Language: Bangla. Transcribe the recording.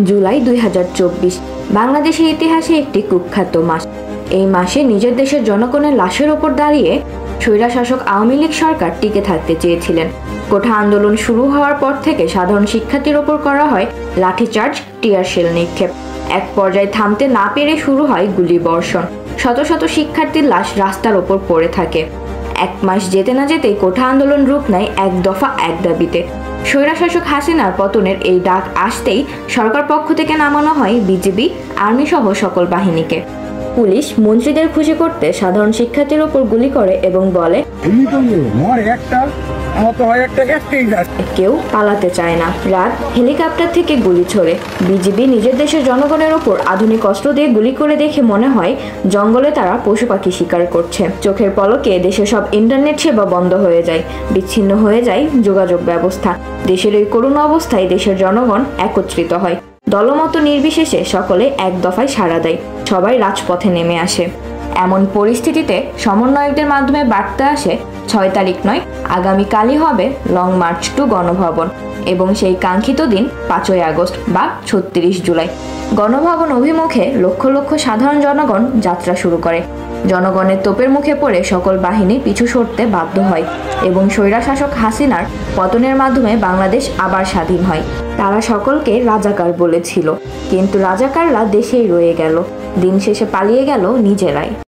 জুলাই 2024 বাংলাদেশের ইতিহাসে একটি কুখ্যাত মাস। এই মাসে নিজের দেশের জনগণের লাশের ওপর দাঁড়িয়ে স্বৈরশাসক আওয়ামী লীগ সরকার টিকে থাকতে চেয়েছিলেন। কোঠা আন্দোলন শুরু হওয়ার পর থেকে সাধারণ শিক্ষার্থীর ওপর করা হয় লাঠিচার্জ, টিয়ারশেল নিক্ষেপ। এক পর্যায়ে থামতে না পেরে শুরু হয় গুলিবর্ষণ। শত শত শিক্ষার্থীর লাশ রাস্তার ওপর পড়ে থাকে। এক মাস যেতে না যেতেই কোঠা আন্দোলন রূপ নেয় এক দফা এক দাবিতে। স্বৈরশাসক হাসিনার পতনের এই ডাক আসতেই সরকার পক্ষ থেকে নামানো হয় বিজিবি, আর্মি সহ সকল বাহিনীকে। পুলিশ মন্ত্রীদের খুশি করতে সাধারণ শিক্ষার্থীর ওপর গুলি করে এবং বলে কেউ পালাতে চায় না। রাত হেলিকপ্টার থেকে গুলি ছোড়ে। বিজিবি নিজের দেশের জনগণের ওপর আধুনিক অস্ত্র দিয়ে গুলি করে দেখে মনে হয় জঙ্গলে তারা পশু পাখি শিকার করছে। চোখের পলকে দেশের সব ইন্টারনেট সেবা বন্ধ হয়ে যায়, বিচ্ছিন্ন হয়ে যায় যোগাযোগ ব্যবস্থা। দেশের এই করুণ অবস্থায় দেশের জনগণ একত্রিত হয়। দলমত নির্বিশেষে সকলে এক দফায় সাড়া দেয়। সবাই রাজপথে নেমে আসে। এমন পরিস্থিতিতে সমন্বয়কদের মাধ্যমে বার্তা আসে 6 তারিখ নয়, আগামীকালই হবে লং মার্চ টু গণভবন এবং সেই কাঙ্ক্ষিত দিন 5ই আগস্ট বা 36 জুলাই। গণভবন অভিমুখে লক্ষ লক্ষ সাধারণ জনগণ যাত্রা শুরু করে। জনগণের তোপের মুখে পড়ে সকল বাহিনী পিছু সরতে বাধ্য হয় এবং স্বৈরশাসক হাসিনার পতনের মাধ্যমে বাংলাদেশ আবার স্বাধীন হয়। তারা সকলকে রাজাকার বলেছিল, কিন্তু রাজাকাররা দেশেই রয়ে গেল। দিন শেষে পালিয়ে গেল নিজেরাই।